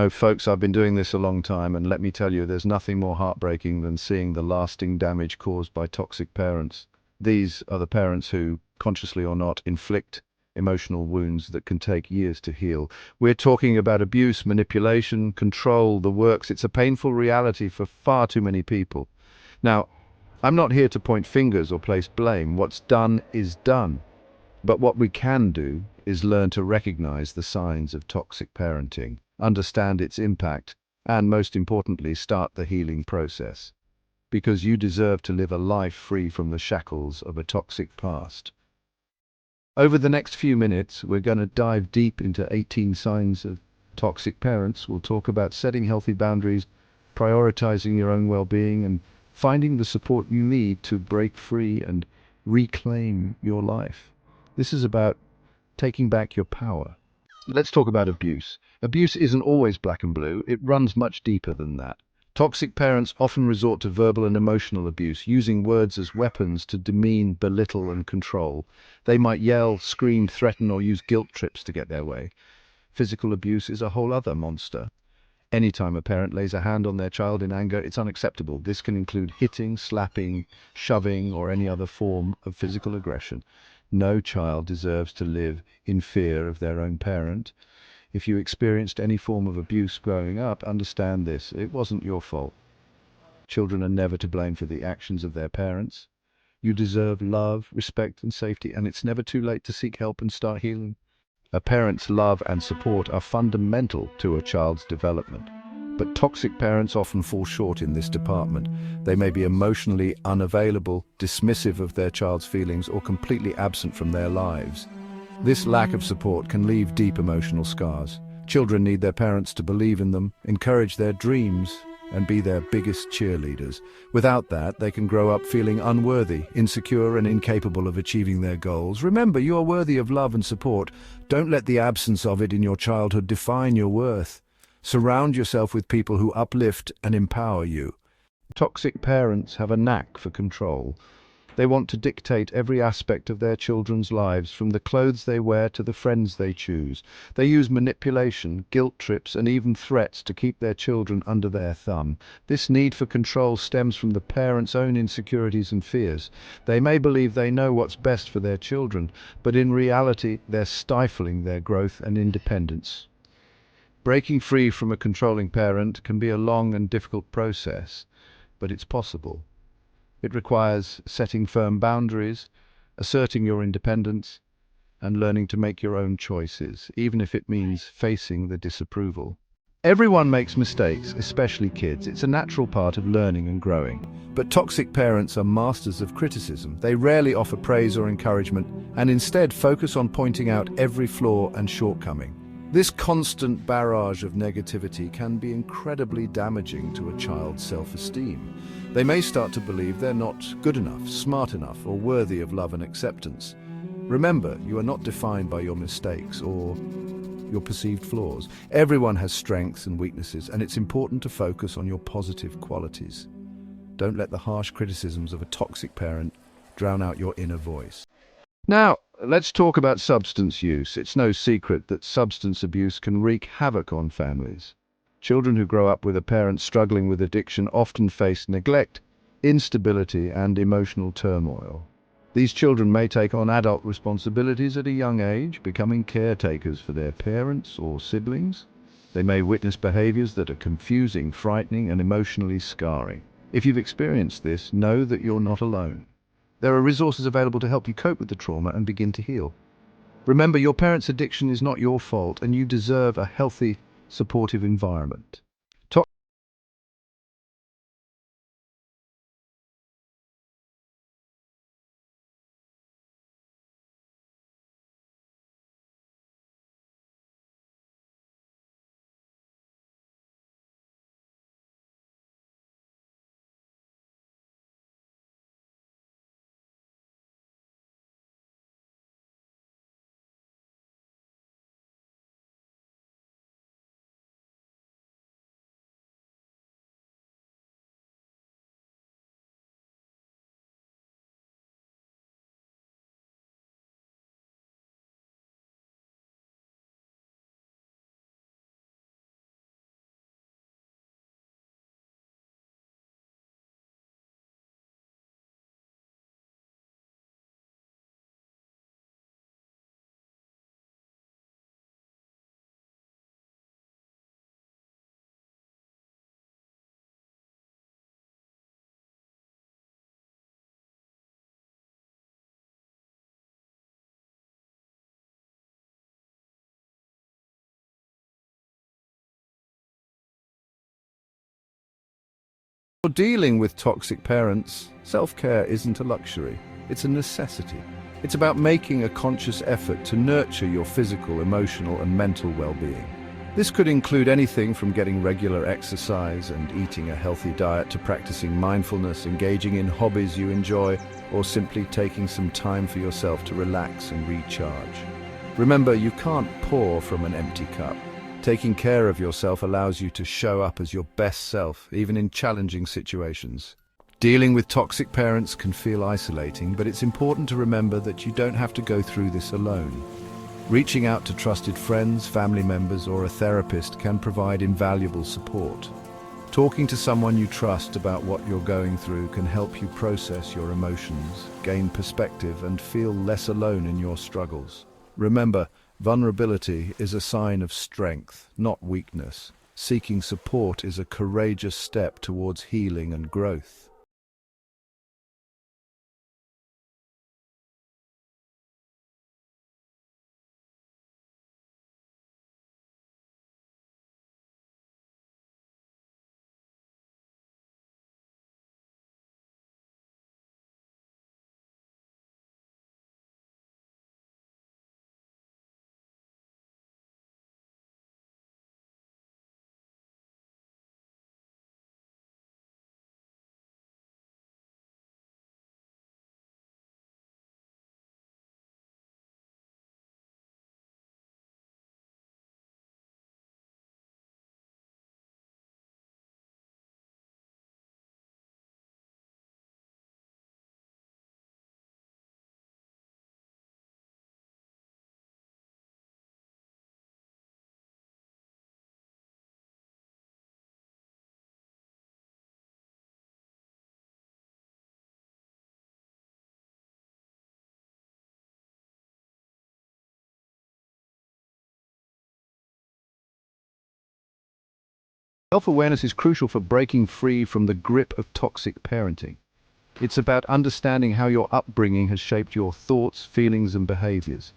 Folks, I've been doing this a long time, and let me tell you, there's nothing more heartbreaking than seeing the lasting damage caused by toxic parents. These are the parents who, consciously or not, inflict emotional wounds that can take years to heal. We're talking about abuse, manipulation, control, the works. It's a painful reality for far too many people. Now, I'm not here to point fingers or place blame. What's done is done. But what we can do is learn to recognize the signs of toxic parenting, understand its impact, and most importantly, start the healing process. Because you deserve to live a life free from the shackles of a toxic past. Over the next few minutes, we're going to dive deep into 18 signs of toxic parents. We'll talk about setting healthy boundaries, prioritizing your own well-being, and finding the support you need to break free and reclaim your life. This is about taking back your power. Let's talk about abuse. Abuse isn't always black and blue. It runs much deeper than that. Toxic parents often resort to verbal and emotional abuse, using words as weapons to demean, belittle, and control. They might yell, scream, threaten, or use guilt trips to get their way. Physical abuse is a whole other monster. Anytime a parent lays a hand on their child in anger, it's unacceptable. This can include hitting, slapping, shoving, or any other form of physical aggression. No child deserves to live in fear of their own parent. If you experienced any form of abuse growing up, understand this: it wasn't your fault. Children are never to blame for the actions of their parents. You deserve love, respect, and safety, and it's never too late to seek help and start healing. A parent's love and support are fundamental to a child's development. But toxic parents often fall short in this department. They may be emotionally unavailable, dismissive of their child's feelings, or completely absent from their lives. This lack of support can leave deep emotional scars. Children need their parents to believe in them, encourage their dreams, and be their biggest cheerleaders. Without that, they can grow up feeling unworthy, insecure, and incapable of achieving their goals. Remember, you are worthy of love and support. Don't let the absence of it in your childhood define your worth. Surround yourself with people who uplift and empower you. Toxic parents have a knack for control. They want to dictate every aspect of their children's lives, from the clothes they wear to the friends they choose. They use manipulation, guilt trips, and even threats to keep their children under their thumb. This need for control stems from the parents' own insecurities and fears. They may believe they know what's best for their children, but in reality, they're stifling their growth and independence. Breaking free from a controlling parent can be a long and difficult process, but it's possible. It requires setting firm boundaries, asserting your independence, and learning to make your own choices, even if it means facing the disapproval. Everyone makes mistakes, especially kids. It's a natural part of learning and growing. But toxic parents are masters of criticism. They rarely offer praise or encouragement, and instead focus on pointing out every flaw and shortcoming. This constant barrage of negativity can be incredibly damaging to a child's self-esteem. They may start to believe they're not good enough, smart enough, or worthy of love and acceptance. Remember, you are not defined by your mistakes or your perceived flaws. Everyone has strengths and weaknesses, and it's important to focus on your positive qualities. Don't let the harsh criticisms of a toxic parent drown out your inner voice. Now, let's talk about substance use. It's no secret that substance abuse can wreak havoc on families. Children who grow up with a parent struggling with addiction often face neglect, instability, and emotional turmoil. These children may take on adult responsibilities at a young age, becoming caretakers for their parents or siblings. They may witness behaviors that are confusing, frightening, and emotionally scarring. If you've experienced this, know that you're not alone. There are resources available to help you cope with the trauma and begin to heal. Remember, your parents' addiction is not your fault, and you deserve a healthy, supportive environment. For dealing with toxic parents, self-care isn't a luxury, it's a necessity. It's about making a conscious effort to nurture your physical, emotional, and mental well-being. This could include anything from getting regular exercise and eating a healthy diet to practicing mindfulness, engaging in hobbies you enjoy, or simply taking some time for yourself to relax and recharge. Remember, you can't pour from an empty cup. Taking care of yourself allows you to show up as your best self, even in challenging situations. Dealing with toxic parents can feel isolating, but it's important to remember that you don't have to go through this alone. Reaching out to trusted friends, family members, or a therapist can provide invaluable support. Talking to someone you trust about what you're going through can help you process your emotions, gain perspective, and feel less alone in your struggles. Remember, vulnerability is a sign of strength, not weakness. Seeking support is a courageous step towards healing and growth. Self-awareness is crucial for breaking free from the grip of toxic parenting. It's about understanding how your upbringing has shaped your thoughts, feelings, and behaviors.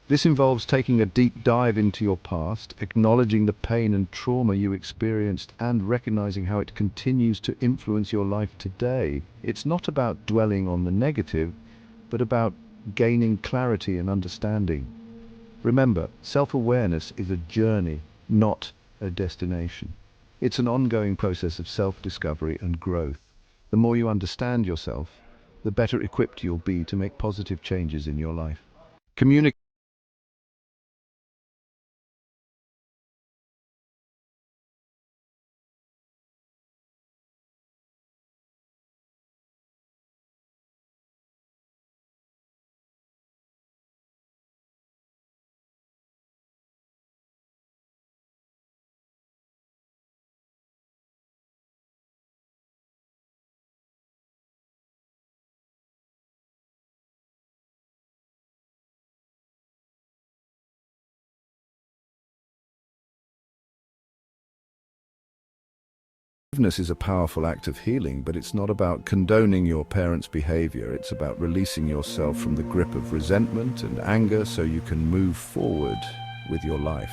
This involves taking a deep dive into your past, acknowledging the pain and trauma you experienced, and recognizing how it continues to influence your life today. It's not about dwelling on the negative, but about gaining clarity and understanding. Remember, self-awareness is a journey, not a destination. It's an ongoing process of self-discovery and growth. The more you understand yourself, the better equipped you'll be to make positive changes in your life. Communicate. Forgiveness is a powerful act of healing, but it's not about condoning your parents' behavior. It's about releasing yourself from the grip of resentment and anger so you can move forward with your life.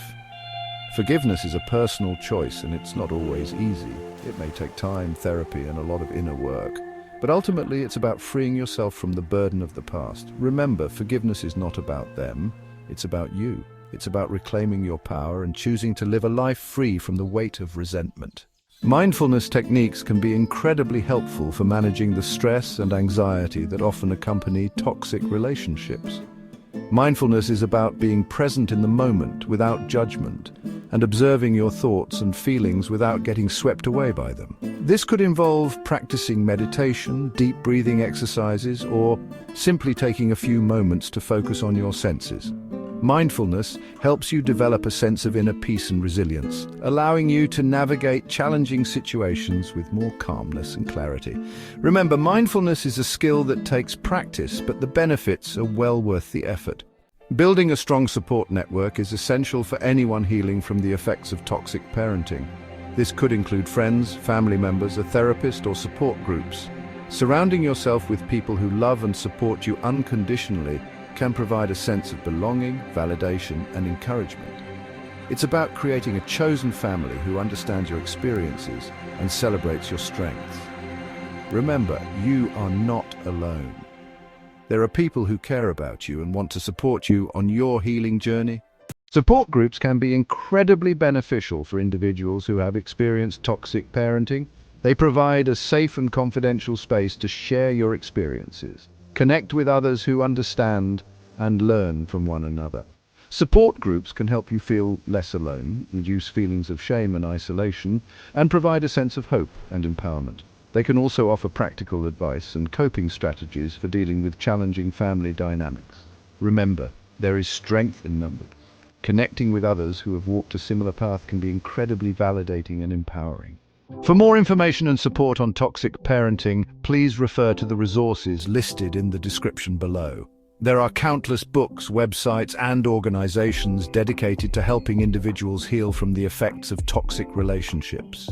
Forgiveness is a personal choice, and it's not always easy. It may take time, therapy, and a lot of inner work. But ultimately, it's about freeing yourself from the burden of the past. Remember, forgiveness is not about them, it's about you. It's about reclaiming your power and choosing to live a life free from the weight of resentment. Mindfulness techniques can be incredibly helpful for managing the stress and anxiety that often accompany toxic relationships. Mindfulness is about being present in the moment without judgment and observing your thoughts and feelings without getting swept away by them. This could involve practicing meditation, deep breathing exercises, or simply taking a few moments to focus on your senses. Mindfulness helps you develop a sense of inner peace and resilience, allowing you to navigate challenging situations with more calmness and clarity. Remember, mindfulness is a skill that takes practice, but the benefits are well worth the effort. Building a strong support network is essential for anyone healing from the effects of toxic parenting. This could include friends, family members, a therapist, or support groups. Surrounding yourself with people who love and support you unconditionally can provide a sense of belonging, validation, and encouragement. It's about creating a chosen family who understands your experiences and celebrates your strengths. Remember, you are not alone. There are people who care about you and want to support you on your healing journey. Support groups can be incredibly beneficial for individuals who have experienced toxic parenting. They provide a safe and confidential space to share your experiences, connect with others who understand, and learn from one another. Support groups can help you feel less alone, reduce feelings of shame and isolation, and provide a sense of hope and empowerment. They can also offer practical advice and coping strategies for dealing with challenging family dynamics. Remember, there is strength in numbers. Connecting with others who have walked a similar path can be incredibly validating and empowering. For more information and support on toxic parenting, please refer to the resources listed in the description below. There are countless books, websites, and organizations dedicated to helping individuals heal from the effects of toxic relationships.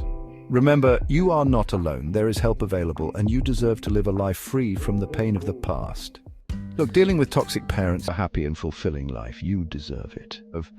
Remember, you are not alone. There is help available, and you deserve to live a life free from the pain of the past. Look, dealing with toxic parents, a happy and fulfilling life, you deserve it. Of